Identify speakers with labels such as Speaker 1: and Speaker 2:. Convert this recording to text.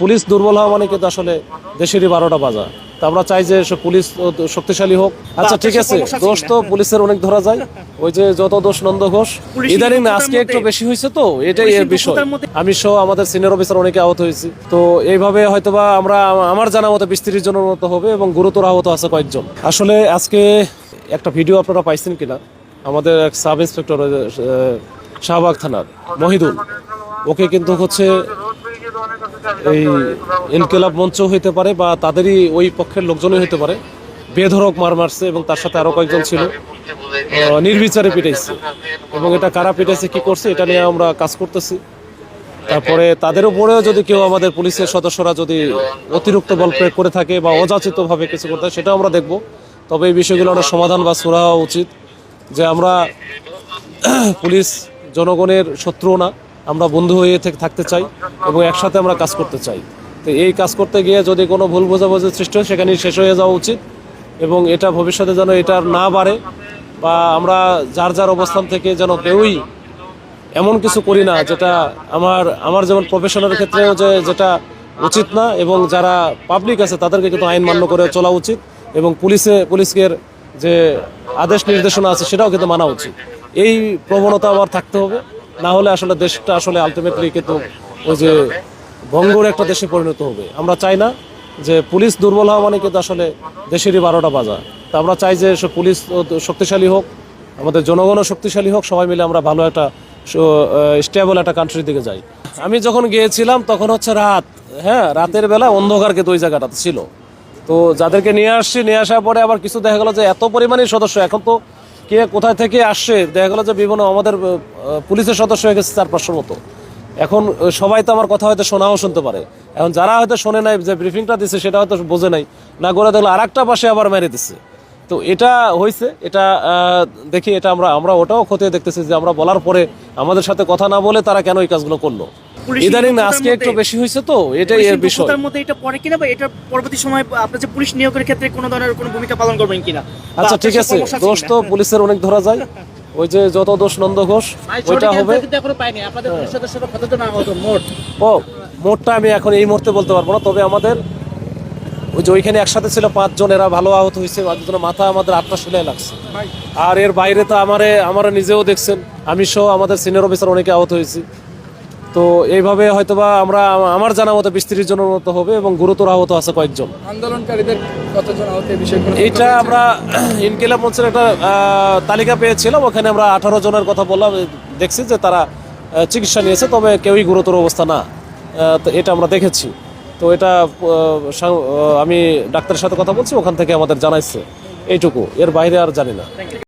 Speaker 1: Police দুর্বল হওয়া মানে কিন্তু আসলে দেশেরই 12টা বাজা। তা আমরা চাই যে পুলিশ শক্তিশালী হোক। আচ্ছা ঠিক আছে, দোষ তো পুলিশের অনেক ধরা যায়, ওই যে যত দোষ নন্দ ঘোষ। ইদানিং আজকে একটু বেশি হয়েছে, তো এটাই এর বিষয়। আমি সহ আমাদের সিনিয়র অফিসার অনেকে আহত হয়েছি। তো এইভাবে হয়তোবা আমরা আমার জানা মতো 20-30 জনের মতো হবে এবং গুরুতর আহত আছে কয়েকজন। আসলে আজকে একটা ভিডিও আপনারা পাইছেন কিনা, আমাদের এক সাব ইন্সপেক্টর শাহবাগ থানার মহিদুল, ওকে কিন্তু হচ্ছে এই ইনকিলাব মঞ্চ হইতে পারে বা তাদেরই ওই পক্ষের লোকজনই হইতে পারে, বেধড়ক মার মারছে এবং তার সাথে আরো কয়েকজন ছিল, নির্বিচারে পিটাইছে। এবং এটা কারা পিটাইছে, কি করছে, এটা নিয়ে আমরা কাজ করতেছি। তারপরে তাদের উপরেও যদি কেউ আমাদের পুলিশের সদস্যরা যদি অতিরিক্ত বল প্রয়োগ করে থাকে বা অযাচিতভাবে কিছু করতে হয়, সেটাও আমরা দেখব। তবে এই বিষয়গুলো আমরা সমাধান বা সুরা হওয়া উচিত, যে আমরা পুলিশ জনগণের শত্রু না, আমরা বন্ধু হয়ে থাকতে চাই এবং একসাথে আমরা কাজ করতে চাই। তো এই কাজ করতে গিয়ে যদি কোনো ভুল বোঝাবুঝির সৃষ্টি হয়, সেখানেই শেষ হয়ে যাওয়া উচিত এবং এটা ভবিষ্যতে যেন এটা না বাড়ে, বা আমরা যার যার অবস্থান থেকে যেন কেউই এমন কিছু করি না যেটা আমার যেমন প্রফেশনের ক্ষেত্রেও যেটা উচিত না, এবং যারা পাবলিক আছে তাদেরকে কিন্তু আইন মান্য করে চলা উচিত এবং পুলিশের যে আদেশ নির্দেশনা আছে সেটাও কিন্তু মানা উচিত। এই প্রবণতা আবার থাকতে হবে, না হলে আসলে দেশটা আসলে আলটিমেটলি কিন্তু ওই যে ভঙ্গুর একটা দেশে পরিণত হবে। আমরা চাই না যে পুলিশ দুর্বল হওয়া মানে কিন্তু আসলে দেশেরই 12টা বাজা। তা আমরা চাই যে পুলিশ শক্তিশালী হোক, আমাদের জনগণও শক্তিশালী হোক, সবাই মিলে আমরা ভালো একটা স্টেবল একটা কান্ট্রির দিকে যাই। আমি যখন গিয়েছিলাম তখন হচ্ছে রাত, রাতের বেলা অন্ধকার কিন্তু ওই জায়গাটাতে ছিল। তো যাদেরকে নিয়ে আসার পরে আবার কিছু দেখা গেল যে এত পরিমাণে সদস্য, এখন তো কে কোথায় থেকে আসছে, দেখা গেল যে বিভিন্ন আমাদের পুলিশের সদস্য হয়ে গেছে 400-500 মতো। এখন সবাই তো আমার কথা হয়তো শোনাও শুনতে পারে, এখন যারা হয়তো শোনে নাই, যে ব্রিফিংটা দিচ্ছে সেটা হয়তো বোঝে নাই, না করে দেখলো আর একটা পাশে আবার মেরে দিচ্ছে। তো এটা হয়েছে, এটা দেখি, এটা আমরা ওটাও খতিয়ে দেখতেছি যে আমরা বলার পরে আমাদের সাথে কথা না বলে তারা কেন এই কাজগুলো করলো। ইদানিং আজকে একটু বেশি হয়েছে, তো এটাই এর বিষয়।
Speaker 2: এটা পরে কিনা বা এটা পরবর্তী সময় আপনার যে পুলিশ নিয়োগের ক্ষেত্রে কোনো ধরনের কোনো ভূমিকা পালন করবেন কিনা?
Speaker 1: আচ্ছা ঠিক আছে, দোষ তো পুলিশের অনেক ধরা যায়, ওই যে যত দোষ নন্দ ঘোষ, ওইটা হবে। মোটটা আমি এখন এই মুহূর্তে বলতে পারবো না, তবে আমাদের ওই যে ওইখানে একসাথে ছিল 5 জন, এরা ভালো আহত হয়েছে, মাথা আমাদের 8টা সেলাই লাগছে। আর এর বাইরে তো আমার নিজেও দেখছেন, আমি সহ আমাদের সিনিয়র অফিসার অনেকে আহত হয়েছি। তো এইভাবে হয়তোবা আমার জানা মতো 20-30 জনের মতো হবে এবং গুরুতর আহত আছে কয়েকজন।
Speaker 2: আন্দোলনকারীদের কতজন আহত, এই বিষয়ে
Speaker 1: এইটা আমরা ইনকিলাব মঞ্চের একটা তালিকা পেয়েছিলাম, ওখানে আমরা 18 জনের কথা বললাম, দেখছি যে তারা চিকিৎসা নিয়েছে, তবে কেউই গুরুতর অবস্থা না, তো এটা আমরা দেখেছি। তো এটা আমি ডাক্তারের সাথে কথা বলছি, ওখান থেকে আমাদের জানাইছে এইটুকু, এর বাইরে আর জানি না।